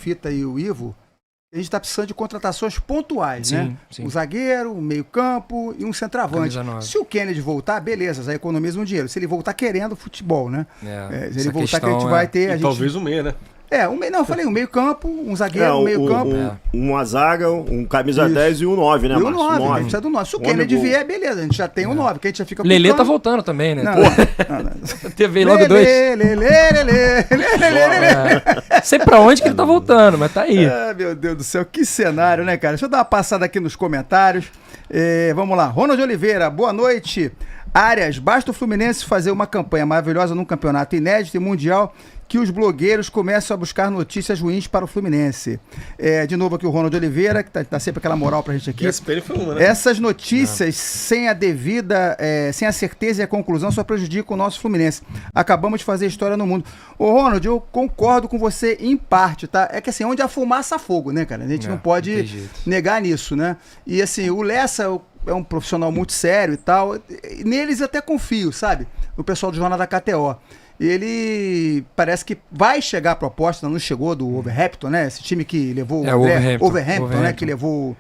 Fita e o Ivo, a gente está precisando de contratações pontuais, Sim, né? sim. Um zagueiro, um meio-campo e um centroavante. Camisa 9. Se o Kennedy voltar, beleza, já economiza um dinheiro. Se ele voltar querendo futebol, né? Se ele voltar, que a gente vai ter. Talvez o meia, né? Eu falei, um meio-campo, um zagueiro, um meio-campo. Uma zaga, um camisa 10 e um 9, né, E o Márcio? 9, a gente precisa do 9. Se o Kennedy vier, beleza, a gente já tem um 9, que a gente já fica com Lelê tá voltando também, né? Teve logo dois. Sei pra onde que ele tá voltando, mas tá aí. Meu Deus do céu, que cenário, né, cara? Deixa eu dar uma passada aqui nos comentários. Vamos lá. Ronald Oliveira, boa noite. Arias, basta o Fluminense fazer uma campanha maravilhosa num campeonato inédito e mundial que os blogueiros começam a buscar notícias ruins para o Fluminense. De novo aqui o Ronald Oliveira, que tá sempre aquela moral pra gente aqui. ESPN foi uma, né? Essas notícias sem a devida, sem a certeza e a conclusão só prejudicam o nosso Fluminense. Acabamos de fazer história no mundo. Ô Ronald, eu concordo com você em parte, tá? É que assim, onde há fumaça há fogo, né, cara? A gente não pode negar nisso, né? E assim, o Lessa é um profissional muito sério e tal. E neles até confio, sabe? No pessoal do Jornal da KTO. Ele parece que vai chegar a proposta, não chegou, do Wolverhampton, né? Esse time que levou o André, Wolverhampton, né? Que levou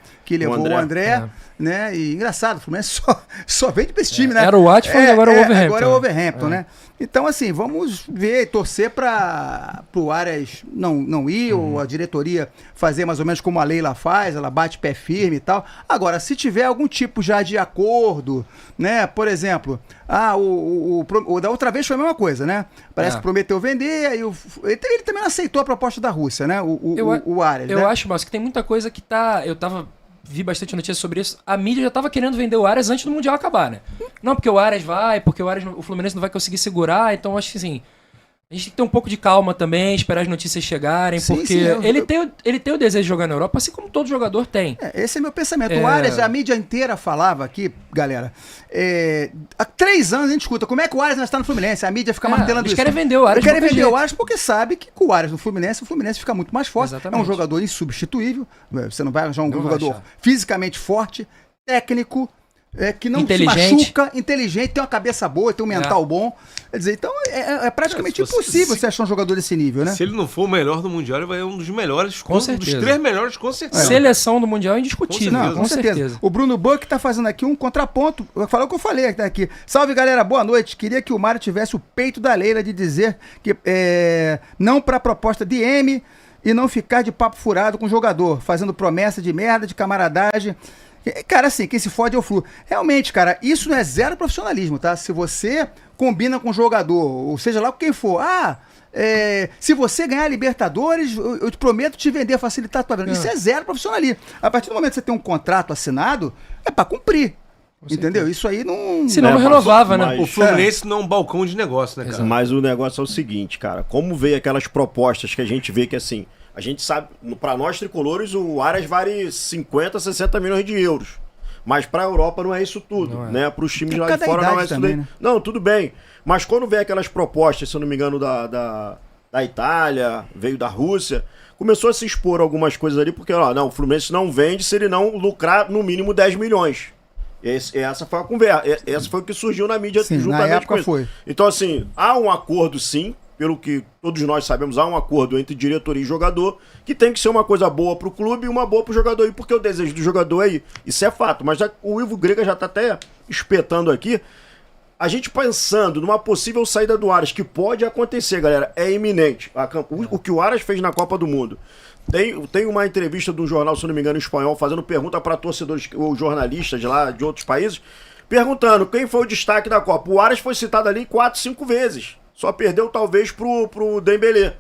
o André, né? E engraçado, o Fluminense só vende pra esse time, né? Era o Watford e agora é o Wolverhampton. Agora é o Wolverhampton, né? Então, assim, vamos ver, torcer para o Arias não ir, ou a diretoria fazer mais ou menos como a Leila faz, ela bate pé firme e tal. Agora, se tiver algum tipo já de acordo, né? Por exemplo, o da outra vez foi a mesma coisa, né? Parece que prometeu vender, aí ele também não aceitou a proposta da Rússia, né? O Arias. Eu acho, Márcio, que tem muita coisa que tá. Vi bastante notícia sobre isso. A mídia já tava querendo vender o Arias antes do Mundial acabar, né? Não, porque o Arias porque o Fluminense não vai conseguir segurar, então acho que assim, a gente tem que ter um pouco de calma também, esperar as notícias chegarem, porque ele tem o desejo de jogar na Europa, assim como todo jogador tem. Esse é meu pensamento. O Arias, a mídia inteira falava aqui, galera, há 3 anos a gente escuta como é que o Arias não está no Fluminense, a mídia fica martelando isso. Eles querem vender o Arias. Querem vender o Arias porque sabe que com o Arias no Fluminense, o Fluminense fica muito mais forte. Exatamente. É um jogador insubstituível, você não vai arranjar um jogador fisicamente forte, técnico, que não se machuca, inteligente, tem uma cabeça boa, tem um mental bom. Quer dizer, então é praticamente impossível você achar um jogador desse nível, né? Se ele não for o melhor do Mundial, ele vai ser um dos melhores, com certeza. Dos 3 melhores, com certeza. Seleção do Mundial é indiscutível. Com certeza. O Bruno Buck tá fazendo aqui um contraponto. Falou o que eu falei aqui. Salve, galera, boa noite. Queria que o Mário tivesse o peito da Leila de dizer que não pra proposta de M e não ficar de papo furado com o jogador, fazendo promessa de merda, de camaradagem. Cara, assim, quem se fode é o Flu. Realmente, cara, isso não é zero profissionalismo, tá? Se você combina com o jogador, ou seja lá com quem for, se você ganhar a Libertadores, eu te prometo te vender, facilitar a tua vida. Isso é zero profissionalismo. A partir do momento que você tem um contrato assinado, é pra cumprir. Entendeu? Isso aí não... Senão não renovava, né? O Fluminense não é um balcão de negócio, né, cara? Exato. Mas o negócio é o seguinte, cara. Como veio aquelas propostas que a gente vê que, assim, a gente sabe, pra nós tricolores, o Arias vale 50, 60 milhões de euros. Mas pra Europa não é isso tudo, né? Pros times lá de fora não é isso tudo. Né? Não, tudo bem. Mas quando vem aquelas propostas, se eu não me engano, da Itália, veio da Rússia, começou a se expor algumas coisas ali, porque, o Fluminense não vende se ele não lucrar no mínimo 10 milhões. Essa foi a conversa. Essa foi o que surgiu na mídia juntamente na época com isso. foi. Então, assim, há um acordo, sim, pelo que todos nós sabemos, há um acordo entre diretoria e jogador, que tem que ser uma coisa boa pro clube e uma boa pro jogador aí, porque o desejo do jogador aí, isso é fato. Mas o Ivo Grega já tá até espetando aqui. A gente pensando numa possível saída do Arias, que pode acontecer, galera, é iminente. O que o Arias fez na Copa do Mundo. Tem uma entrevista de um jornal, se não me engano, em espanhol, fazendo pergunta para torcedores ou jornalistas de lá, de outros países, perguntando quem foi o destaque da Copa. O Arias foi citado ali 4, 5 vezes. Só perdeu, talvez, pro Dembélé.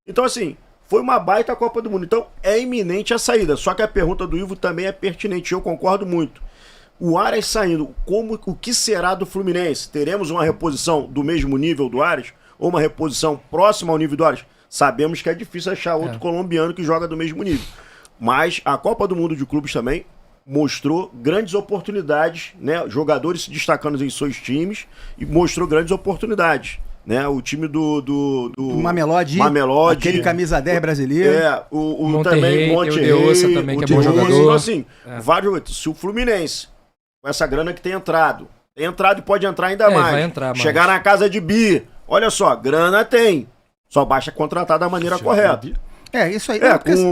Então, assim, foi uma baita Copa do Mundo. Então, é iminente a saída. Só que a pergunta do Ivo também é pertinente. Eu concordo muito. O Arias saindo, o que será do Fluminense? Teremos uma reposição do mesmo nível do Arias? Ou uma reposição próxima ao nível do Arias? Sabemos que é difícil achar outro colombiano que joga do mesmo nível. Mas a Copa do Mundo de Clubes também mostrou grandes oportunidades, né? Jogadores se destacando em seus times e mostrou grandes oportunidades. Né? O time do Mamelodi, aquele camisa 10 brasileiro. Também Monterrey, o Deossa também, que é bom jogador. Então, assim, vários, se o Fluminense, com essa grana que tem entrado e pode entrar ainda mais. Vai entrar mais. Chegar na casa de Bi, olha só, grana tem. Só basta contratar da maneira correta. Isso aí.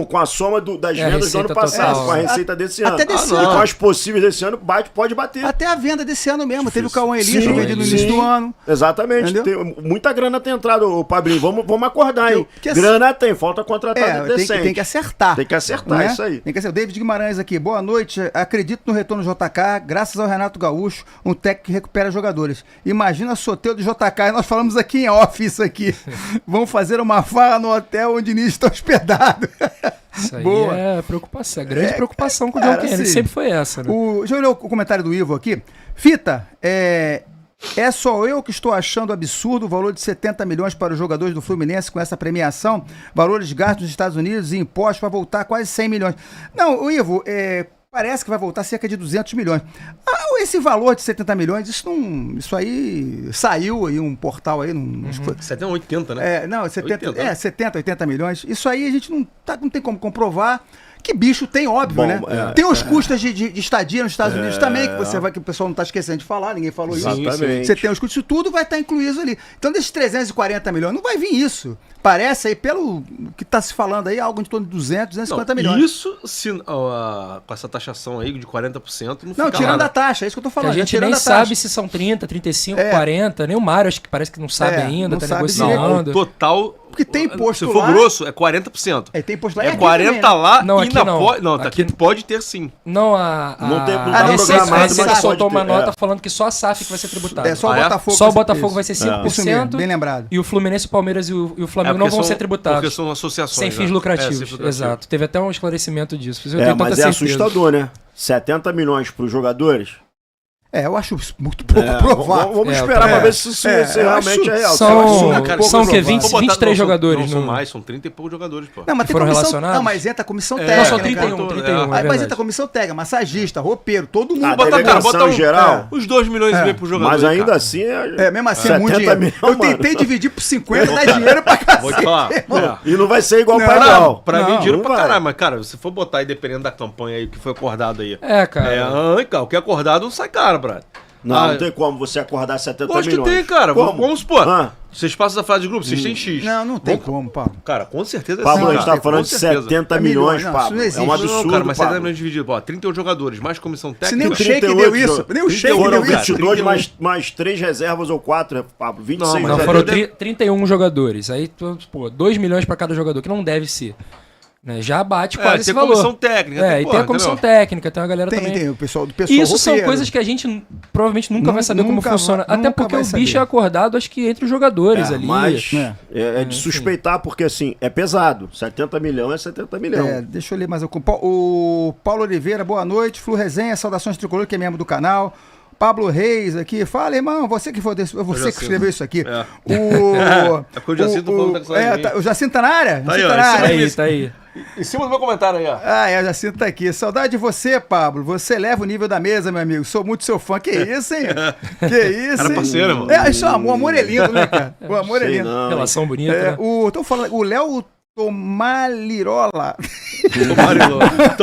Com a soma das vendas do ano receita passado, total. com a receita desse ano. Até desse E ano. com as possíveis desse ano, pode bater. Até a venda desse ano mesmo. Teve o Difícil. Cauã Elias Sim, vendido no sim. início do ano. Exatamente. Entendeu? Muita grana tem entrado, ô Pablinho. Vamos acordar, hein? Que Grana tem, falta contratar decente. Tem que acertar. Tem que acertar, né? isso aí. Tem que acertar. David Guimarães aqui. Boa noite. Acredito no retorno do JK, graças ao Renato Gaúcho, um técnico que recupera jogadores. Imagina Soteldo do JK. Nós falamos aqui em off isso aqui. Vamos fazer uma farra no hotel onde o Diniz está hospedado. Isso aí Boa. é preocupação. Grande preocupação com o cara, John Kennedy. assim, Sempre foi essa, né? Deixa eu ler o comentário do Ivo aqui. Fita, é só eu que estou achando absurdo o valor de 70 milhões para os jogadores do Fluminense com essa premiação, valores gastos nos Estados Unidos e impostos para voltar quase 100 milhões. Não, o Ivo, parece que vai voltar cerca de 200 milhões. Esse valor de 70 milhões, isso aí saiu aí um portal aí. 70, 80, né? 70, 80 milhões. Isso aí a gente não tem como comprovar. Que bicho tem, óbvio, né? Tem os custos de estadia nos Estados Unidos também, que o pessoal não está esquecendo de falar, ninguém falou isso. Exatamente. Você tem os custos, isso tudo vai estar incluído ali. Então, desses 340 milhões, não vai vir isso. Parece aí, pelo que está se falando aí, algo em torno de 250 milhões. Isso, com essa taxação aí de 40%, não fica tirando nada. a taxa, é isso que eu tô falando. A gente nem sabe se são 30, 35, 40. Nem o Mário, acho que parece que não sabe ainda, não tá sabe negociando. O total... Porque tem imposto Se for lá. grosso, é 40%. Tem imposto lá. É aqui 40 também, né? lá Não, e aqui na não. pode... Não, Aqui- aqui pode ter sim. Não, Não tem- não tá Receita programado, mas soltou pode uma ter, nota falando que só a SAF que vai ser tributada. Só o Ah, é? Botafogo. Só o Botafogo vai ser Isso mesmo, 5%. bem lembrado. E o Fluminense, o Palmeiras e o Flamengo não porque vão são- ser tributados. Porque são associações. Sem né? fins lucrativos. sem fins lucrativos. Exato. Teve até um esclarecimento disso. Eu tenho Mas tanta é certeza. assustador, né? 70 milhões para os jogadores. Eu acho muito pouco provável. Vamos eu esperar também. para ver se isso realmente é real. São- Eu acho são o quê? Vou 20, botar- 23 não, jogadores, Não, são no- mais, são 30 e poucos jogadores, pô. Não, mas tem foram comissão. relacionados? Não, mas entra a comissão É, técnica. Não, só né, 31, cara? 31, é Aí, mas verdade. entra a comissão técnica, massagista, roupeiro, todo mundo. A Bota, cara, delegação bota em geral. Os 2 milhões e meio pro jogador. Mas ainda cara. assim Mesmo assim, 70 muito dinheiro. milhões, Eu mano. tentei dividir por 50, dá dinheiro pra Vou te cacete. falar. irmão. E não vai ser igual Não, para igual. Pra mim, Não, dinheiro não pra vai. caralho. Mas, cara, se for botar aí, dependendo da campanha aí que foi acordado aí. Cara. Cara, o que é acordado não sai caro, brother. Não tem como você acordar 70 Lógico que milhões. tem, cara. Como? Vamos supor. Ah. Vocês passam a fase de grupo, vocês têm X. Não tem como, Paulo. Cara, com certeza é Pablo, assim, a gente cara. tá falando Com de certeza. 70 milhões, Não, Pablo. isso não existe. É um absurdo, Não, cara, mas 70 Pablo. milhões dividido. Ó, 38 jogadores, mais comissão Se nem técnica. o Sheik 38 deu isso. Nem o Sheik Foram deu isso. 22 31. mais 3 reservas ou 4, Pablo. 26 Não, mas Não, já foram deve- 31 jogadores. Aí, pô, 2 milhões pra cada jogador, que não deve ser. Né? Já bate quase esse tem valor. comissão técnica. E tem a comissão técnica, tem uma galera também. Tem o pessoal do E isso são roupeiro. coisas que a gente provavelmente nunca vai saber como nunca funciona. vai- Até nunca porque vai o bicho saber. é acordado, acho que entre os jogadores ali. Mas É. é de suspeitar, porque assim, é pesado. 70 milhões é 70 milhões. Deixa eu ler mais um. O Paulo Oliveira, boa noite. Flu Resenha, saudações tricolor, que é membro do canal. Pablo Reis aqui, fala, irmão, você que escreveu isso aqui. É. O porque o Jacinto falou que tá saindo aí. O Jacinto tá na área? Tá aí, Jacinto ó, tá na isso área. Tá aí. Em cima do meu comentário aí, ó. O Jacinto tá aqui. Saudade de você, Pablo. Você leva o nível da mesa, meu amigo. Sou muito seu fã. Que isso, hein? Que isso, Cara hein? parceiro, irmão. Isso é amor. O amor é lindo, né, cara? O amor é Sei lindo. não. Relação bonita, né? Tô falando, o Léo Tomalirola.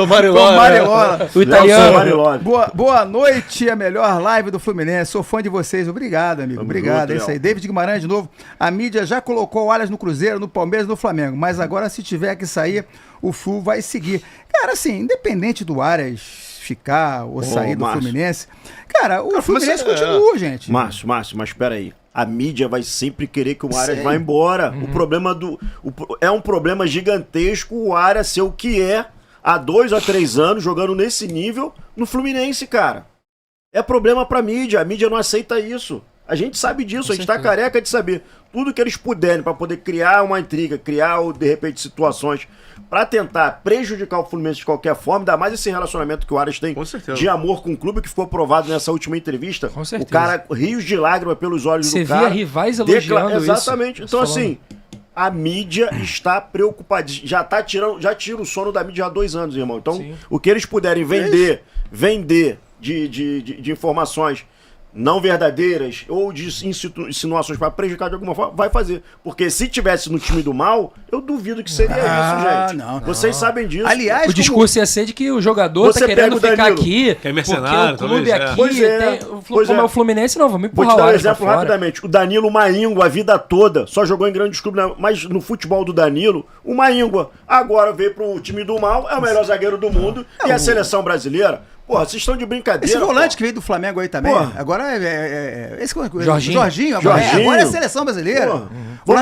Tomarilola. O italiano. Marilove. Boa noite, a melhor live do Fluminense. Sou fã de vocês. Obrigado, amigo. Tamo Obrigado. junto, É isso aí. Léo. David Guimarães de novo. A mídia já colocou o Allianz no Cruzeiro, no Palmeiras e no Flamengo. Mas agora, se tiver que sair, o Flu vai seguir. Cara, assim, independente do Arias ficar ou sair do Márcio. Fluminense, cara, o Fluminense mas, continua, gente. Márcio, mas espera aí. A mídia vai sempre querer que o Arias vá embora. O problema é um problema gigantesco o Arias ser o que é há 2 a 3 anos jogando nesse nível no Fluminense, cara. É problema pra mídia. A mídia não aceita isso. A gente sabe disso, a gente tá careca de saber. Tudo que eles puderem pra poder criar uma intriga, criar, de repente, situações pra tentar prejudicar o Fluminense de qualquer forma, ainda mais esse relacionamento que o Arias tem Com certeza. de amor com o clube, que ficou provado nessa última entrevista. Com certeza. O cara, rios de lágrimas pelos olhos Você do cara. via rivais elogiando isso. Exatamente. Então, Falando. assim, a mídia está preocupada. Já tira o sono da mídia há 2 anos, irmão. Então, Sim. o que eles puderem vender de informações não verdadeiras ou de insinuações para prejudicar de alguma forma, vai fazer. Porque se tivesse no time do mal, eu duvido que seria isso, gente. não. Vocês sabem disso. Aliás, O discurso ia ser de que o jogador Você tá querendo pega o ficar Danilo, aqui, que é mercenário, porque o clube talvez, aqui Pois é, tem... pois como é. é o Fluminense, não, vamos Vou empurrar te o dar um Aras pra exemplo fora. rapidamente. O Danilo Maíngua, a vida toda, só jogou em grandes clubes, mas no futebol do Danilo, o Maíngua agora veio pro time do mal, é o melhor zagueiro do mundo, e a seleção brasileira. Porra, vocês estão de brincadeira. esse volante porra. que veio do Flamengo aí também, Porra. agora esse Jorginho. agora é a seleção brasileira. Porra.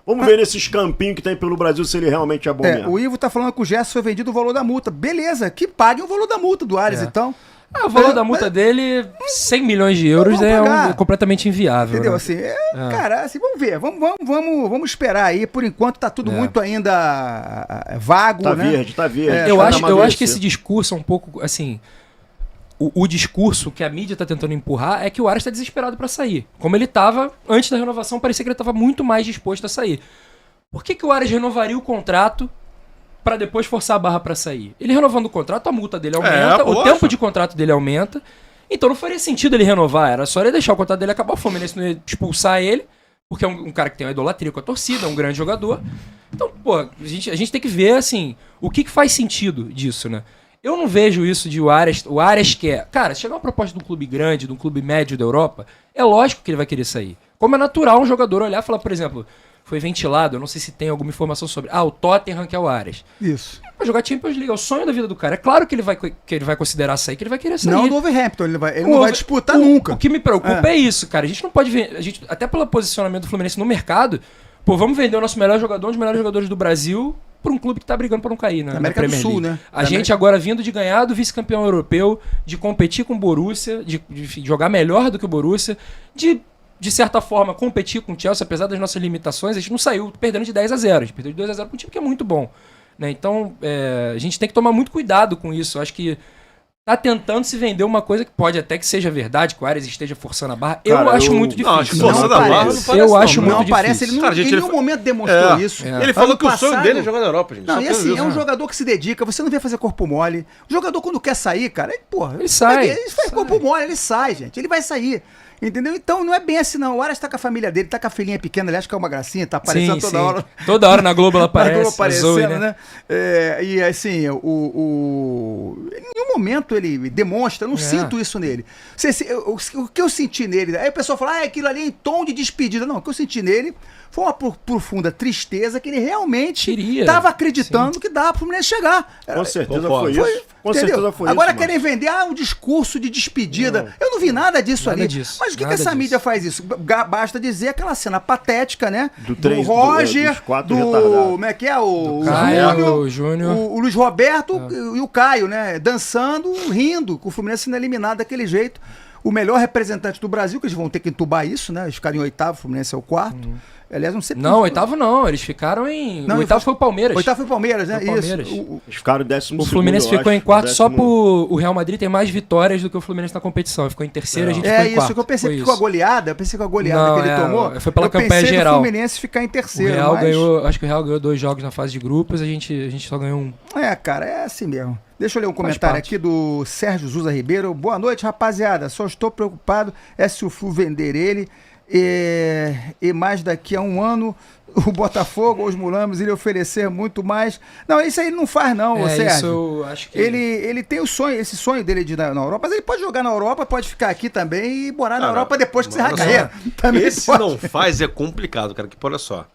Vamos ver nesses campinhos que tem pelo Brasil se ele realmente é bom mesmo. O Ivo tá falando que o Gerson foi vendido o valor da multa. Beleza, que pague o valor da multa do Ares, então. O valor da multa dele, 100 milhões de euros, Vamos pagar. completamente inviável. Entendeu? né? Assim, cara, assim, vamos ver. Vamos esperar aí. Por enquanto tá tudo muito ainda vago, Tá né? verde, tá verde. É, Eu Tá acho que amadurecer. esse discurso é um pouco, assim... O discurso que a mídia tá tentando empurrar é que o Aras tá desesperado pra sair. Como ele tava, antes da renovação, parecia que ele tava muito mais disposto a sair. Por que o Aras renovaria o contrato pra depois forçar a barra pra sair? Ele renovando o contrato, a multa dele aumenta, o poxa. tempo de contrato dele aumenta. Então não faria sentido ele renovar, era só ele deixar o contrato dele acabar, o Fluminense não ia expulsar ele, porque é um cara que tem uma idolatria com a torcida, é um grande jogador. Então, pô, a gente tem que ver, assim, o que faz sentido disso, né? Eu não vejo isso de o Aras quer... Cara, se chegar uma proposta de um clube grande, de um clube médio da Europa, é lógico que ele vai querer sair. Como é natural um jogador olhar e falar, por exemplo, foi ventilado, eu não sei se tem alguma informação sobre... o Tottenham quer o Aras. Isso. Vai jogar Champions League, é o sonho da vida do cara. É claro que ele vai considerar sair, que ele vai querer sair. Não do Overhampton, ele não vai disputar nunca. O que me preocupa é isso, cara. A gente não pode ver... até pelo posicionamento do Fluminense no mercado, pô, vamos vender o nosso melhor jogador, um dos melhores jogadores do Brasil... por um clube que tá brigando pra não cair, né? Na América do Premier Sul, League. né? A gente agora vindo de ganhar do vice-campeão europeu, de competir com o Borussia, de jogar melhor do que o Borussia, de certa forma, competir com o Chelsea, apesar das nossas limitações, a gente não saiu perdendo de 10-0. A gente perdeu de 2-0 pra um time que é muito bom. Né? Então, a gente tem que tomar muito cuidado com isso. Eu acho que tá tentando se vender uma coisa que pode até que seja verdade, que o Ares esteja forçando a barra. Eu acho muito difícil. Não, acho que forçando a barra não parece. Eu acho muito Não difícil. parece, ele Cara, gente, em nenhum momento demonstrou isso. Ele falou que o sonho passado- dele é jogar na Europa, gente. Não, Só e que assim, isso. é um jogador que se dedica, você não vê fazer corpo mole. O jogador, quando quer sair, cara, Ele sai. Ele faz corpo mole, ele sai, gente. Ele vai sair. Entendeu? Então não é bem assim, não. O Aras tá com a família dele, tá com a filhinha pequena, aliás, que é uma gracinha, tá aparecendo toda hora. Toda hora na Globo ela Na Globo aparece. aparecendo, Zoe, né? né? E assim, em nenhum momento ele demonstra, eu não sinto isso nele. O que eu senti nele, aí o pessoal fala, aquilo ali é em tom de despedida. Não, o que eu senti nele foi uma profunda tristeza que ele realmente Queria. estava acreditando que dava pro Fluminense chegar. Com certeza Concordo. foi isso. Com Entendeu? certeza foi Agora isso. querem vender um discurso de despedida. Eu não vi nada disso Nada ali. disso, Mas o que nada essa disso. mídia faz isso? Basta dizer aquela cena patética, né? Do Roger, dos quatro retardados. como é que é? O Caio, o Júnior. o Luiz Roberto e o Caio, né? Dançando, rindo, com o Fluminense sendo eliminado daquele jeito. O melhor representante do Brasil, que eles vão ter que entubar isso, né? Eles ficaram em oitavo, o Fluminense é o quarto. Aliás, não sei... Não, oitavo não. Eles ficaram em... Não, o oitavo foi o Palmeiras. Oitavo foi o Palmeiras, né? Foi o Palmeiras. Isso. Eles ficaram 12º. O Fluminense eu ficou acho, em quarto só 10º. por... O Real Madrid tem mais vitórias do que o Fluminense na competição. Ficou em terceiro, a gente ficou É em quarto. isso que eu pensei, Foi que com a isso. goleada, eu pensei que a goleada Não, que ele tomou. foi pela eu campanha pensei geral. do Fluminense ficar em O terceiro. Real mas... ganhou... Acho que o Real ganhou 2 jogos na fase de grupos, a gente só ganhou um. Cara, é assim mesmo. Deixa eu ler um comentário parte. aqui do Sérgio Zuza Ribeiro. Boa noite, rapaziada. Só estou preocupado se o Flu vender ele e mais daqui a um ano o Botafogo ou os Mulames ele oferecer muito mais. Não, isso aí ele não faz não, ô Sérgio. Isso eu acho que... Ele tem o sonho, esse sonho dele de ir na Europa, mas ele pode jogar na Europa, pode ficar aqui também e morar na Europa depois que encerrar a carreira. Também Esse pode. não faz é complicado, cara. Que olha só.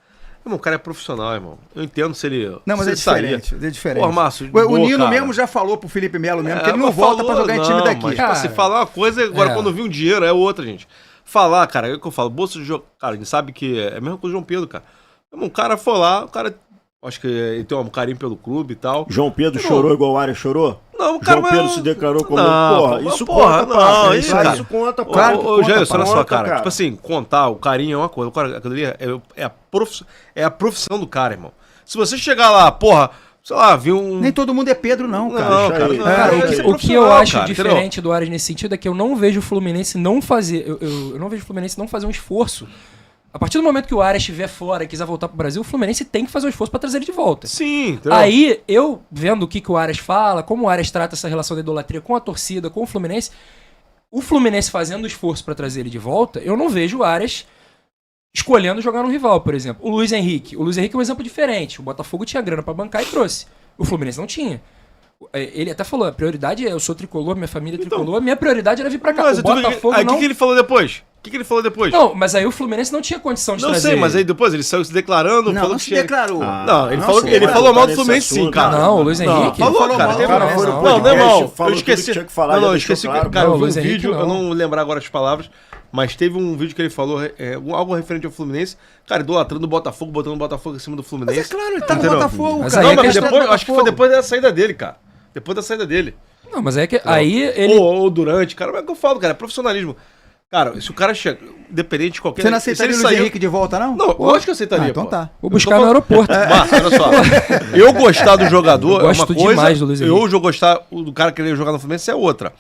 Irmão, o cara é profissional, irmão. Eu entendo se ele. Não, mas se é ele sair. diferente. É diferente. Pô, Márcio, o boa, Nino cara. mesmo já falou pro Felipe Melo mesmo que ele não mas volta pra falou, jogar em time não, daqui. Mas, tipo assim, Cara, falar uma coisa, agora é. quando vir um dinheiro é outra, gente. Falar, cara, é o que eu falo. Bolsa de jogo. Cara, a gente sabe que é a mesma coisa do João Pedro, cara. Um cara foi lá, o cara. Acho que ele tem um carinho pelo clube e tal. João Pedro chorou igual o Ares chorou? Não, o cara. João Pedro se declarou como. Não, Porra, pô, isso porra, conta, não, parça. isso, Cara, cara. isso conta, Claro que Ô, conta, Jailson, olha só, conta, cara. cara. Tipo assim, contar, o carinho é uma coisa. O cara, aquilo ali é a profissão do cara, irmão. Se você chegar lá, porra, sei lá, viu um. Nem todo mundo é Pedro, não, cara. Não, Deixa cara, aí. não, Cara, é o que eu profissional, acho cara, diferente do Ares nesse sentido é que eu não vejo o Fluminense não fazer. Eu não vejo o Fluminense não fazer um esforço. A partir do momento que o Ares estiver fora e quiser voltar pro Brasil, o Fluminense tem que fazer um esforço pra trazer ele de volta. Sim, entendeu? Aí, eu vendo o que o Ares fala, como o Ares trata essa relação da idolatria com a torcida, com o Fluminense, o Fluminense fazendo esforço pra trazer ele de volta, eu não vejo o Arias escolhendo jogar no rival, por exemplo. O Luiz Henrique é um exemplo diferente. O Botafogo tinha grana pra bancar e trouxe. O Fluminense não tinha. Ele até falou, a prioridade é, eu sou tricolor, minha família é tricolor, minha prioridade era vir pra cá. Mas O Botafogo aí, não... o que ele falou depois? O que ele falou depois? Não, mas aí o Fluminense não tinha condição de Não trazer sei, mas aí ele. depois ele saiu se declarando, Não, falou não que se tinha... declarou. Não, ele Não, falou mal do nesse Fluminense sim, assunto, cara. Não, o Luiz Não, Henrique. falou, falou cara. mal, Teve falou não, mal. não, Podcast, não, irmão. falou Eu tudo que esqueci. tinha que falar, Não, já eu deixou esqueci. claro. Cara, Não, eu vi um Luiz Henrique, vídeo, eu não. não lembrar agora as palavras, mas teve um vídeo que ele falou, algo referente ao Fluminense, cara, idolatrando o Botafogo, botando o Botafogo em cima do Mas Fluminense. é claro, ele tá no Entendeu? Botafogo, Mas cara. aí Não, é mas questão depois, do acho que foi Botafogo. depois da saída dele, cara. Depois da saída dele. Não, mas é que aí ele... Ou durante, cara, mas é o que eu falo, cara, é profissionalismo. Cara, se o cara chega, independente de qualquer... Você não se aceitaria o ele Luiz saiu- Henrique de volta, não? Não, eu acho que eu aceitaria, então pô. tá. Vou buscar no aeroporto. Márcio, olha só. Eu gostar do jogador Eu é uma gosto coisa. demais do Luiz Henrique. Eu gostar do cara querer jogar no Fluminense é outra.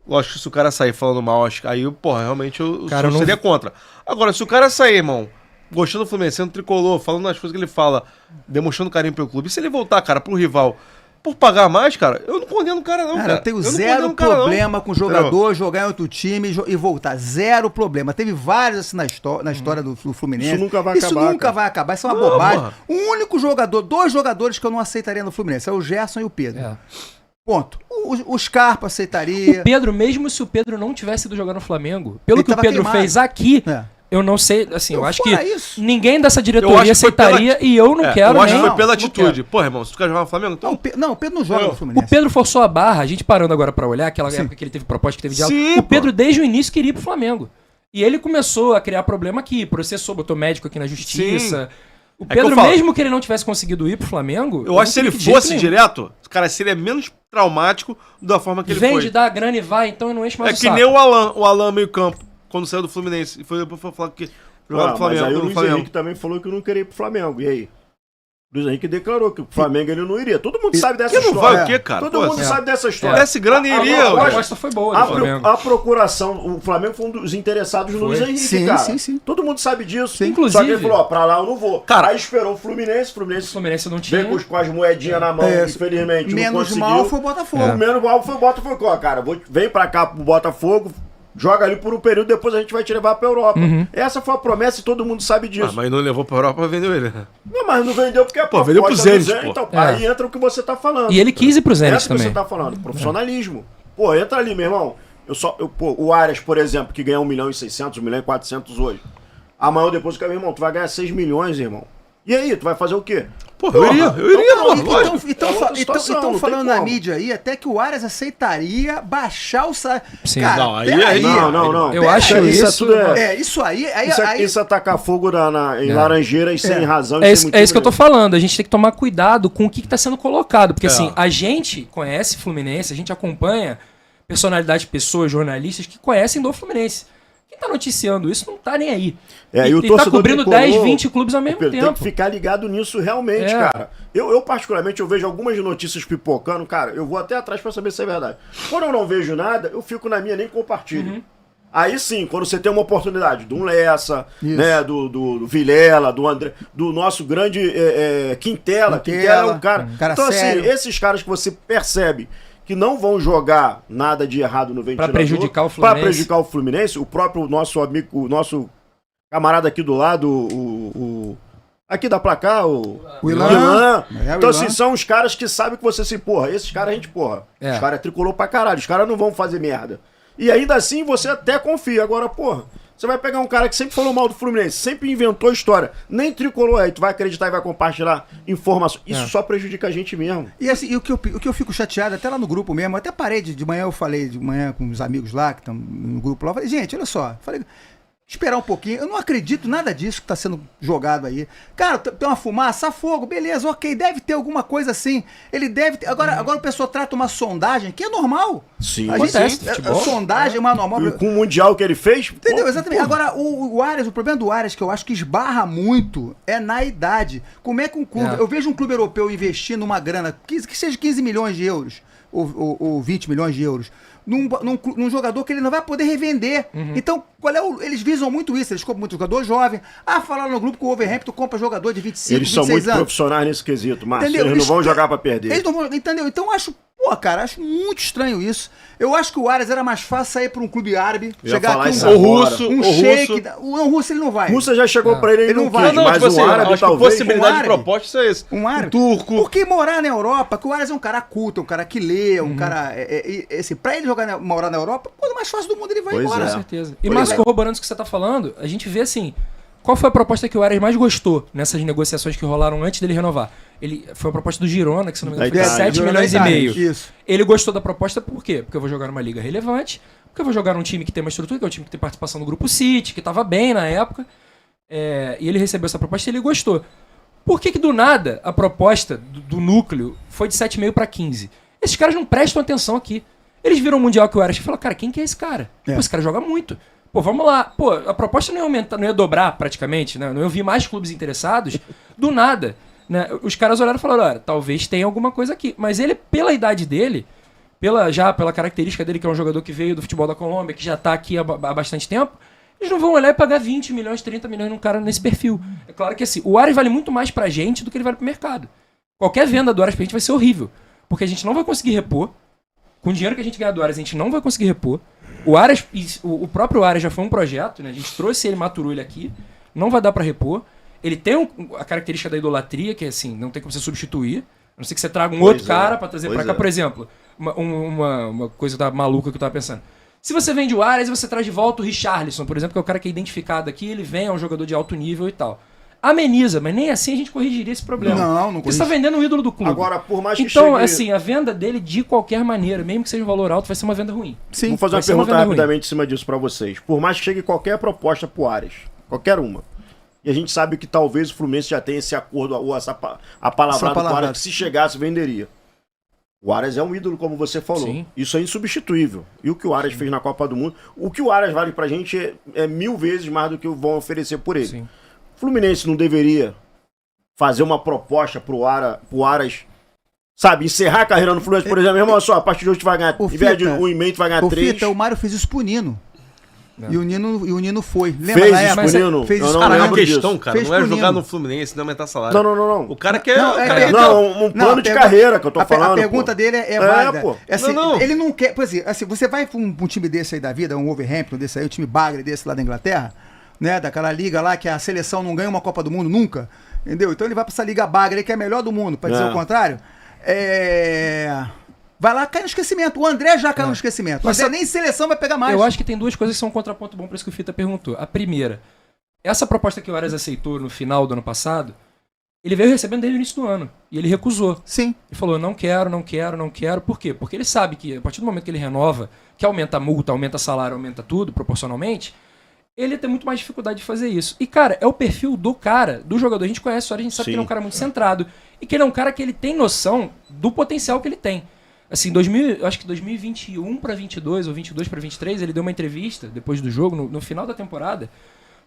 Lógico que se o cara sair falando mal, acho que aí, porra, realmente eu Cara, eu não- seria contra. Agora, se o cara sair, irmão, gostando do Fluminense, sendo tricolor, falando as coisas que ele fala, demonstrando carinho pelo clube, e se ele voltar, cara, pro rival por pagar mais, cara, eu não condeno o cara, não, Cara, eu tenho zero problema com o jogador jogar em outro time e voltar. Zero problema. Teve vários assim na história do Fluminense. Isso nunca vai Isso acabar, nunca cara. vai acabar. Isso é uma Não, bobagem. porra. O único jogador, 2 jogadores que eu não aceitaria no Fluminense é o Gerson e o Pedro. É. Ponto. O Scarpa aceitaria. O Pedro, mesmo se o Pedro não tivesse ido jogar no Flamengo, pelo Ele que o tava Pedro queimado. fez aqui, É. eu não sei, assim, eu acho que Fora isso. ninguém dessa Eu diretoria acho que foi aceitaria e eu não quero Eu acho que nem... foi pela não atitude. Porra, irmão, se tu quer jogar no Flamengo, então... Não, o Pedro não joga no O Fluminense. Pedro forçou a barra, a gente parando agora pra olhar, aquela época que ele teve proposta, que teve diálogo. Sim, O Pedro, pô. desde o início, queria ir pro Flamengo. E ele começou a criar problema aqui, processou, botou médico aqui na justiça. O que eu Pedro, falo. mesmo que ele não tivesse conseguido ir pro Flamengo... Eu acho que se não ele queria de jeito fosse nenhum. direto, cara, seria menos traumático da forma que ele Vende, foi. dá a grana e vai, então eu não enche mais É o que saco. nem o Alan meio campo, quando saiu do Fluminense. E foi depois foi falar que jogava no Mas aí Flamengo. o No Luiz Flamengo. Henrique também falou que não queria ir pro Flamengo. E aí? O Luiz Henrique declarou que o Flamengo ele não iria. Todo mundo sabe dessa Que não história. vai o quê, cara? Todo Pô, mundo é. sabe dessa história. Desse grana e iria. A ué. proposta foi boa do Flamengo. A procuração, o Flamengo foi um dos interessados no Foi. Luiz Henrique, Sim, cara. sim. Todo mundo sabe disso. Sim. Só Inclusive- que ele falou, ó, pra lá eu não vou. Cara- Aí esperou o O Fluminense Fluminense não tinha. veio com as moedinhas na mão, É, infelizmente menos não conseguiu. mal foi o Botafogo. O menos mal foi o Botafogo. Ó, cara, vem pra cá pro Botafogo, joga ali por um período, depois a gente vai te levar pra Europa. Essa foi a promessa e todo mundo sabe disso. Ah, mas não levou pra Europa, vendeu ele. Não, mas não vendeu porque a Pô, vendeu pro proposta do Zenit, pô. Então, É. aí entra o que você tá falando. E ele quis ir pro Zenit Essa que também. você tá falando, profissionalismo. Pô, entra ali, meu irmão. Pô, o Arias, por exemplo, que ganha 1.600.000, 1.400.000 hoje. Amanhã ou depois, meu irmão, tu vai ganhar 6 milhões, irmão. E aí, tu vai fazer o quê? Porra, eu iria, Então, pô, lógico. Então, É outra situação, então não falando tem na como. mídia aí, até que o Arias aceitaria baixar o salário. Sim. Cara, Não, aí- peraí. Não. Eu acho isso- tudo é... É, isso aí. Isso é tacar fogo em Laranjeiras sem razão. É e isso, sem é isso que eu tô motivo falando. A gente tem que tomar cuidado com o que tá sendo colocado. Porque É. assim, a gente conhece Fluminense, a gente acompanha personalidades, pessoas, jornalistas que conhecem do Fluminense. Quem tá noticiando isso não tá nem aí. É, e o tá torcedor cobrindo tricolor, 10, 20 clubes ao mesmo Pedro, tem tempo. que ficar ligado nisso realmente, É. cara. Eu particularmente, eu vejo algumas notícias pipocando, cara, eu vou até atrás pra saber se é verdade. Quando eu não vejo nada, eu fico na minha, nem compartilho. Uhum. Aí sim, quando você tem uma oportunidade de um Lessa, Isso. né, do Vilela, do André, do nosso grande Quintela. Quintela é um cara. Cara Então, sério. assim, esses caras que você percebe que não vão jogar nada de errado no ventilador. prejudicar o Pra Fluminense. prejudicar o Fluminense, o próprio nosso amigo, o nosso camarada aqui do lado, aqui da placar, o Ilan. Ilan. É, o Então, Ilan. assim, são os caras que sabem que você se porra. Esses caras a gente porra. É. Os caras é tricolor pra caralho. Os caras não vão fazer merda. E ainda assim você até confia. Agora, porra, você vai pegar um cara que sempre falou mal do Fluminense, sempre inventou história, nem tricolor aí, tu vai acreditar e vai compartilhar informações. Isso só prejudica a gente mesmo. E assim, o que eu fico chateado, até lá no grupo mesmo, até parei de manhã, eu falei de manhã com os amigos lá, que estão no grupo lá, eu falei, gente, olha só, falei, esperar um pouquinho, eu não acredito nada disso que está sendo jogado aí. Cara, tem uma fumaça, fogo, beleza, ok, deve ter alguma coisa assim, ele deve ter, agora o pessoal trata uma sondagem, que é normal. Sim. A Acontece, gente, futebol. sondagem é uma normal. E com o Mundial que ele fez. Entendeu? pô, Exatamente. porra. Agora, o Arias, o problema do Arias, que eu acho que esbarra muito, é na idade. Como é que um clube. É. Eu vejo um clube europeu investindo uma grana, que seja 15 milhões de euros, ou 20 milhões de euros, num jogador que ele não vai poder revender. Então, eles visam muito isso. Eles compram muito jogador jovem. Falaram no grupo que o Wolverhampton compra jogador de 25, Eles são 26 muito anos. profissionais nesse quesito, Márcio. Entendeu? Eles não vão jogar pra perder. Eles não vão, entendeu? Então eu acho, Pô, cara, acho muito estranho isso. Eu acho que o Aras era mais fácil sair pra um clube árabe, Eu ia chegar falar aqui isso Ou agora. russo, um ou sheik. russo. O russo ele não vai. Rússia já chegou pra ele, Ele não não vai. quis, Não, mas tipo assim, um árabe acho que talvez. possibilidade um de árabe. proposta é esse. Um árabe. turco. Porque morar na Europa, que o Aras é um cara culto, um cara que lê, um cara. Assim, pra ele morar na Europa, coisa mais fácil do mundo, ele vai Pois embora. Com é. certeza. E Pois mais é. corroborando isso que você tá falando, a gente vê assim, qual foi a proposta que o Aras mais gostou nessas negociações que rolaram antes dele renovar? Foi uma proposta do Girona, que se não me engano foi de Da 7 Girona milhões da e Itália, meio. Isso. Ele gostou da proposta por quê? Porque eu vou jogar numa liga relevante, porque eu vou jogar num time que tem uma estrutura, que é um time que tem participação no Grupo City, que tava bem na época, e ele recebeu essa proposta e ele gostou. Por que do nada a proposta do núcleo foi de 7,5 para 15? Esses caras não prestam atenção aqui. Eles viram o Mundial que o Aras e falaram, cara, quem que é esse cara? É. Pô, esse cara joga muito. Pô, vamos lá. Pô, a proposta não ia aumentar, não ia dobrar praticamente, né? Não ia vir mais clubes interessados. Do nada, né? Os caras olharam e falaram, olha, talvez tenha alguma coisa aqui. Mas ele, pela idade dele, pela característica dele, que é um jogador que veio do futebol da Colômbia, que já tá aqui há bastante tempo, eles não vão olhar e pagar 20 milhões, 30 milhões num cara nesse perfil. É claro que assim, o Aras vale muito mais pra gente do que ele vale pro mercado. Qualquer venda do Aras pra gente vai ser horrível. Porque a gente não vai conseguir repor. Com o dinheiro que a gente ganhar do Aras, a gente não vai conseguir repor. O Aras, o próprio Aras já foi um projeto, né? A gente trouxe ele, maturou ele aqui. Não vai dar pra repor. Ele tem a característica da idolatria, que é assim, não tem como você substituir. A não ser que você traga um outro cara pra trazer pra cá. Por exemplo, uma coisa maluca que eu tava pensando. Se você vende o Aras e você traz de volta o Richarlison, por exemplo, que é o cara que é identificado aqui, ele vem, é um jogador de alto nível e tal. Ameniza, mas nem assim a gente corrigiria esse problema. Não Porque você tá vendendo o ídolo do clube. Agora, por mais que Então, chegue... assim, a venda dele, de qualquer maneira, mesmo que seja um valor alto, vai ser uma venda ruim. Sim. Vou fazer vai uma ser uma pergunta venda ruim. rapidamente em cima disso pra vocês. Por mais que chegue qualquer proposta pro Aras, qualquer uma, e a gente sabe que talvez o Fluminense já tenha esse acordo, ou a palavra do Aras, que se chegasse, venderia. O Aras é um ídolo, como você falou. Sim. Isso é insubstituível. E o que o Aras fez na Copa do Mundo, o que o Aras vale pra gente é 1000 vezes mais do que vão oferecer por ele. Sim. O Fluminense não deveria fazer uma proposta pro Aras, sabe, encerrar a carreira no Fluminense, por exemplo, irmão, só, a partir de hoje tu vai ganhar, ao invés de 1,5 tu vai ganhar 3. O Mário fez isso pro Nino. Não. E o Nino foi. Lembra Fez na isso época? pro Nino? Fez Eu isso não pro Cara, a lembro Nino. questão, disso. cara, Fez não é pro jogar Nino. no Fluminense, não aumentar salário. Não. O cara quer... Não, o cara é- Não, um plano de carreira que eu tô falando. A pergunta pô. dele é válida. pô. É assim, Não. Ele não quer. Por exemplo, assim, você vai pra um time desse aí da vida, um Wolverhampton desse aí, um time bagre desse lá da Inglaterra, né? Daquela liga lá que a seleção não ganha uma Copa do Mundo nunca. Entendeu? Então ele vai pra essa liga bagre aí, que é a melhor do mundo, pra dizer o contrário. Vai lá, cai no esquecimento. O André já caiu no esquecimento. Mas Mas nem seleção vai pegar mais. Eu acho que tem duas coisas que são um contraponto bom para isso que o Fita perguntou. A primeira, essa proposta que o Aras aceitou no final do ano passado, ele veio recebendo desde o início do ano. E ele recusou. Sim. Ele falou, não quero. Por quê? Porque ele sabe que a partir do momento que ele renova, que aumenta a multa, aumenta salário, aumenta tudo proporcionalmente, ele tem muito mais dificuldade de fazer isso. E, cara, é o perfil do cara, do jogador. A gente conhece, a gente sabe que ele é um cara muito centrado. E que ele é um cara que ele tem noção do potencial que ele tem. Assim, acho que 2021 para 22 ou 22 para 23, ele deu uma entrevista depois do jogo, no final da temporada,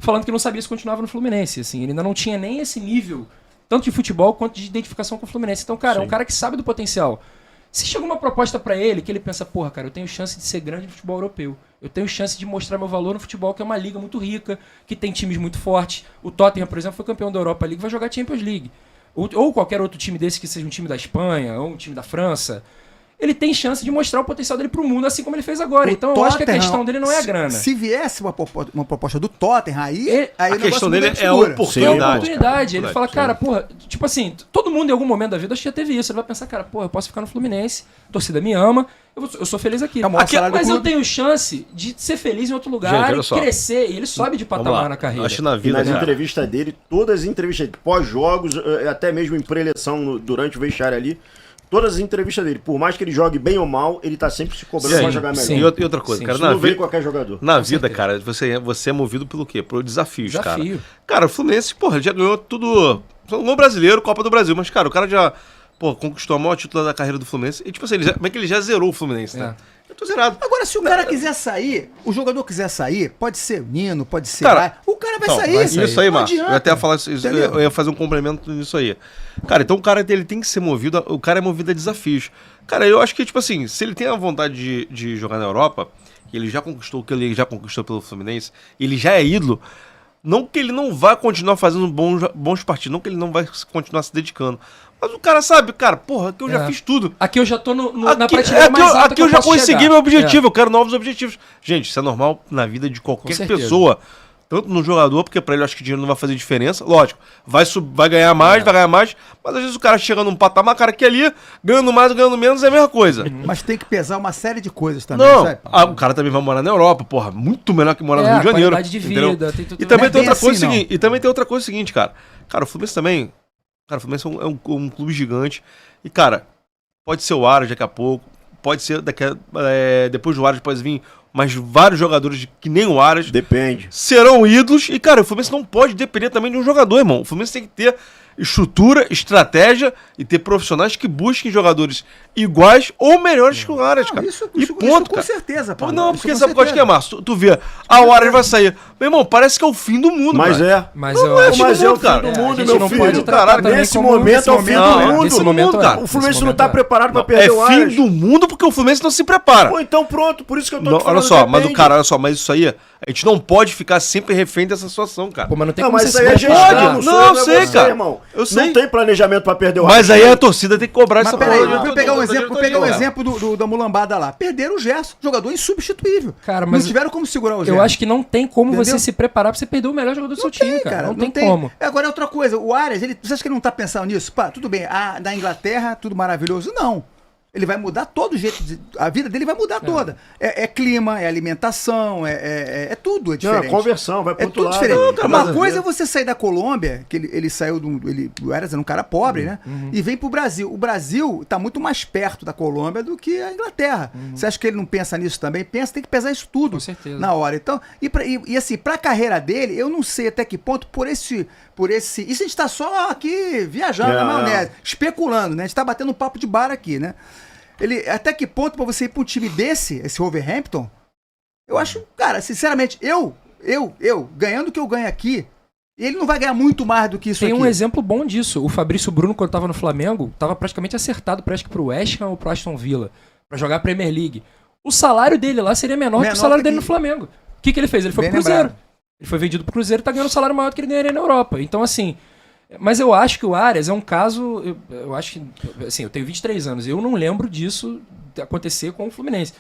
falando que não sabia se continuava no Fluminense. Assim, ele ainda não tinha nem esse nível, tanto de futebol quanto de identificação com o Fluminense. Então, cara, é um cara que sabe do potencial. Se chega uma proposta pra ele que ele pensa, porra, cara, eu tenho chance de ser grande no futebol europeu. Eu tenho chance de mostrar meu valor no futebol, que é uma liga muito rica, que tem times muito fortes. O Tottenham, por exemplo, foi campeão da Europa League, vai jogar Champions League. Ou qualquer outro time desse que seja um time da Espanha, ou um time da França. Ele tem chance de mostrar o potencial dele pro mundo, assim como ele fez agora. O Então eu acho que a Tottenham, questão dele não é a grana. Se viesse uma proposta do Tottenham, aí A o negócio questão muda dele de é a figura. É oportunidade. uma oportunidade. Ele Cara. fala, cara, porra, tipo assim, todo mundo em algum momento da vida acho que já teve isso. Ele vai pensar, cara, porra, eu posso ficar no Fluminense, a torcida me ama, eu sou feliz aqui. É o maior salário do Mas eu clube. tenho chance de ser feliz em outro lugar Gente, olha e só. crescer. E ele sobe de Vamos patamar lá. na carreira. Acho que na E vida, nas cara, entrevistas dele, todas as entrevistas dele, pós-jogos, até mesmo em pré-eleição durante o vestiário ali, todas as entrevistas dele, por mais que ele jogue bem ou mal, ele tá sempre se cobrando Sim, pra jogar melhor. sim. E outra coisa, Sim. cara, Isso na não vem vida, qualquer jogador. na vida, certeza. cara, você é movido pelo quê? Por desafios, Desafio. cara. Cara, o Fluminense, porra, já ganhou tudo. Só ganhou brasileiro, Copa do Brasil, mas, cara, o cara já, pô, conquistou a maior título da carreira do Fluminense. E, tipo assim, como é que ele já zerou o Fluminense, né? Eu tô zerado. Agora, se o cara quiser sair, o jogador quiser sair, pode ser o Nino, pode ser... Cara, o cara vai Então, sair. mas isso aí, Não Márcio. Eu adianta. até ia falar isso, Entendeu? eu ia fazer um complemento nisso aí. Cara, então o cara ele tem que ser movido, o cara é movido a desafios. Cara, eu acho que, tipo assim, se ele tem a vontade de jogar na Europa, e ele já conquistou o que ele já conquistou pelo Fluminense, ele já é ídolo, não que ele não vai continuar fazendo bons partidos, não que ele não vai continuar se dedicando, Mas o cara sabe, cara, porra, aqui eu já fiz tudo. Aqui eu já tô na Aqui, prateleira mais alta aqui eu já posso consegui chegar. meu objetivo, eu quero novos objetivos. Gente, isso é normal na vida de qualquer certeza. pessoa. Tanto no jogador, porque pra ele eu acho que dinheiro não vai fazer diferença. Lógico, vai ganhar mais, mas às vezes o cara chega num patamar, cara, que ali, ganhando mais, ganhando menos, é a mesma coisa. Mas tem que pesar uma série de coisas também, Não, sabe? o cara também vai morar na Europa, porra, muito melhor que morar no É, Rio de Janeiro. qualidade de vida, entendeu? tem tudo. E também Não é tem outra bem coisa assim, seguinte, e também tem outra coisa seguinte, cara. Cara, o Fluminense também, cara, o Fluminense é um clube gigante e, cara, pode ser o Aras daqui a pouco, pode ser depois do Aras pode vir mais vários jogadores que nem o Aras. Depende. Serão ídolos e, cara, o Fluminense não pode depender também de um jogador, irmão. O Fluminense tem que ter estrutura, estratégia e ter profissionais que busquem jogadores iguais ou melhores que o Aras, cara. Isso ponto, com cara. certeza, Pô, pô. não, Isso porque com sabe qual é que é, certeza. Márcio? Tu vê, o Aras vai sair. Meu irmão, parece que é o fim do mundo, Mas cara. é. Mas Não, eu é acho fim Mas do é o mundo, fim cara. do a mundo, gente meu não filho. pode tratar Caralho, também nesse como- momento é o fim do não, mundo. nesse momento é. cara. O Fluminense Nesse não tá momento é. preparado pra É perder o fim Aras. do mundo porque o Fluminense não se prepara. Pô, então pronto, por isso que eu tô Não, te falando. olha só, mas o depende. cara, olha só, mas isso aí, a gente não pode ficar sempre refém dessa situação, cara. Pô, mas não tem Não, como mas isso você aí é se gestão, preparar. Não, sou eu não é sei, você, cara. irmão. Eu sei. Não tem planejamento pra perder o Mas Aras. aí a torcida tem que cobrar Mas essa peraí, porra. vou pegar um diretoria. exemplo da mulambada lá. Perderam o Gerson, jogador insubstituível. Cara, mas não tiveram como segurar o Gerson. Eu acho que não tem como Entendeu? você se preparar pra você perder o melhor jogador do seu time, cara. Não tem como. Agora é outra coisa, o Aras, você acha que ele não tá pensando nisso? Pá, tudo bem, na Inglaterra, tudo maravilhoso. Não. Ele vai mudar todo o jeito, a vida dele vai mudar toda. É clima, é alimentação, é tudo, é Não, diferente. é conversão, vai pro É outro tudo lado. diferente. Não, cara, Uma mas- coisa é você sair da Colômbia, que ele saiu o Aras era um cara pobre, né? E vem pro Brasil. O Brasil tá muito mais perto da Colômbia do que a Inglaterra. Você acha que ele não pensa nisso também? Pensa, tem que pesar isso tudo. Com certeza. Na hora. Então, e assim, pra carreira dele, eu não sei até que ponto, por esse. Isso a gente tá só aqui viajando na maionese, especulando, né? A gente tá batendo um papo de bar aqui, né? Até que ponto pra você ir pra um time esse Wolverhampton, eu acho, cara, sinceramente, eu, ganhando o que eu ganho aqui, ele não vai ganhar muito mais do que isso Tem aqui. um exemplo bom disso. O Fabrício Bruno, quando tava no Flamengo, tava praticamente acertado pra, acho que pro West Ham ou pro Aston Villa, pra jogar a Premier League. O salário dele lá seria menor que o salário dele no Flamengo. O que ele fez? Ele foi pro Bem Cruzeiro. lembrado. Ele foi vendido pro Cruzeiro e tá ganhando um salário maior do que ele ganharia na Europa. Então, assim... Mas eu acho que o Aras é um caso... Eu acho que... Assim, eu tenho 23 anos. Eu não lembro disso acontecer com o Fluminense.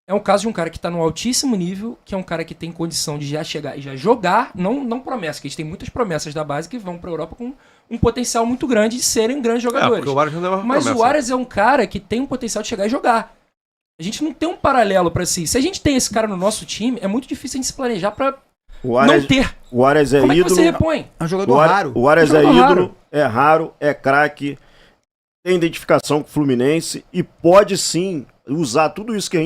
É um caso de um cara que tá no altíssimo nível, que é um cara que tem condição de já chegar e já jogar, não promessa, que a gente tem muitas promessas da base que vão pra Europa com um potencial muito grande de serem grandes jogadores. porque o Aras não é uma Mas promessa. o Aras é um cara que tem um potencial de chegar e jogar. A gente não tem um paralelo pra si. Se a gente tem esse cara no nosso time, é muito difícil a gente se planejar pra O Aras, não ter. o Aras é Como é que ídolo. você repõe? É um jogador O raro. Aras é Jogador ídolo, raro. é raro, é craque, tem identificação com o Fluminense e pode sim usar tudo isso que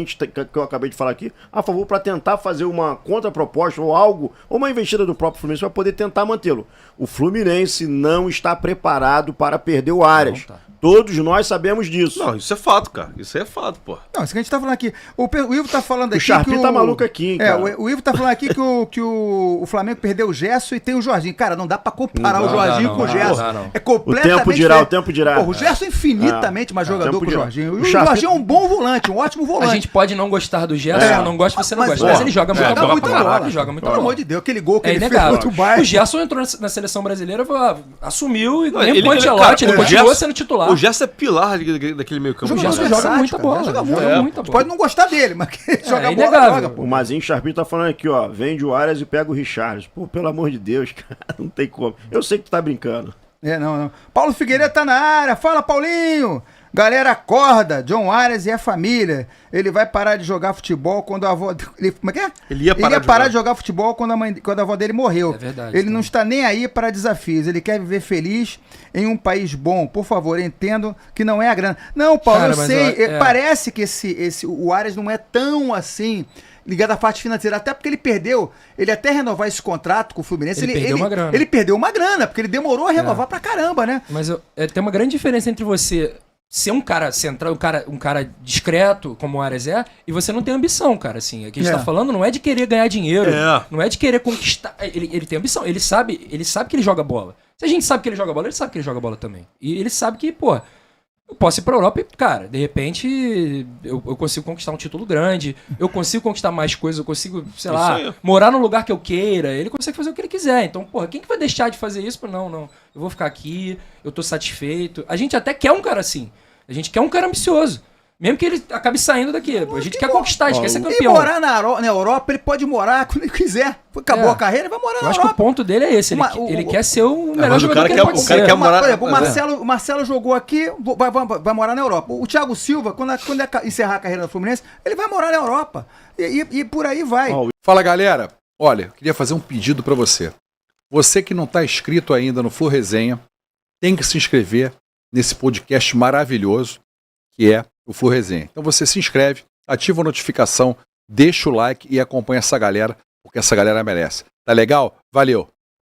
eu acabei de falar aqui a favor para tentar fazer uma contraproposta ou algo, ou uma investida do próprio Fluminense para poder tentar mantê-lo. O Fluminense não está preparado para perder o Aras. Não tá. Todos nós sabemos disso. Não, isso é fato, cara. Isso aí é fato, pô. Não, isso que a gente tá falando aqui. O Ivo tá falando aqui. O Sharpie que tá maluco aqui, hein, cara. o Ivo tá falando aqui que o Flamengo perdeu o Gerson e tem o Jorginho. Cara, não dá pra comparar o Jorginho com o Gerson. não. É completamente O tempo dirá, diferente. o tempo dirá. Porra, o Gerson é infinitamente mais jogador tempo que o dirá. Jorginho. O O Sharpie- Jorginho é um bom volante, um ótimo A volante. gente pode não gostar do Gerson, É. eu não gosto, você não Mas, gosta. porra, Mas ele joga muita joga bola. muita pra caralho, bola. Joga muita Pelo bola. amor de Deus, aquele gol que É ele fez inegável. contra o Bayern. O Gerson entrou na seleção brasileira, assumiu e Não, mesmo ele- com o ele- Ancelotti, ele cara, o continuou Gerson- sendo titular. O Gerson é pilar daquele meio campo. O Jogador Gerson joga versátil, muita cara. bola. Joga Joga muito. muita bola. Pode não gostar dele, mas que ele joga bola, inegável. joga, pô. O Mazinho Sharpie tá falando aqui, ó. Vende o Aras e pega o Richarlison. Pô, pelo amor de Deus, cara. Não tem como. Eu sei que tu tá brincando. Não. Paulo Figueiredo tá na área. Fala, Paulinho! Galera, acorda. John Aras e a família. Ele vai parar de jogar futebol quando a avó... Como é que é? Ele ia parar de parar jogar. de jogar futebol quando a avó dele morreu. É verdade, Ele tá. não está nem aí para desafios. Ele quer viver feliz em um país bom. Por favor, entendo que não é a grana. Não, Paulo, Cara, eu mas sei. eu- é. Parece que o Aras não é tão assim... ligado à parte financeira, até porque ele até renovar esse contrato com o Fluminense, Ele perdeu uma grana. Ele perdeu uma grana, porque ele demorou a renovar pra caramba, né? Mas tem uma grande diferença entre você ser um cara central, um cara discreto, como o Aras é, e você não tem ambição, cara, assim. O que a gente tá falando não é de querer ganhar dinheiro, É. não é de querer conquistar. Ele tem ambição, ele sabe que ele joga bola. Se a gente sabe que ele joga bola, ele sabe que ele joga bola também. E ele sabe que, pô, eu posso ir pra Europa e, cara, de repente eu consigo conquistar um título grande, eu consigo conquistar mais coisas, eu consigo, sei lá, morar no lugar que eu queira, ele consegue fazer o que ele quiser. Então, porra, quem que vai deixar de fazer isso? Não, eu vou ficar aqui, eu tô satisfeito. A gente até quer um cara assim, a gente quer um cara ambicioso. Mesmo que ele acabe saindo daqui. A gente quer conquistar, a gente quer ser campeão. E morar na Europa, ele pode morar quando ele quiser. Acabou a carreira, ele vai morar na Europa. Eu acho que o ponto dele é esse. Ele quer ser o melhor jogador que ele pode ser. O cara quer morar... Por exemplo, o Marcelo jogou aqui, vai morar na Europa. O Thiago Silva, quando encerrar a carreira do Fluminense, ele vai morar na Europa. E por aí vai. Fala, galera. Olha, eu queria fazer um pedido pra você. Você que não tá inscrito ainda no Flu Resenha, tem que se inscrever nesse podcast maravilhoso que é o Flu Resenha. Então você se inscreve, ativa a notificação, deixa o like e acompanha essa galera, porque essa galera merece. Tá legal? Valeu!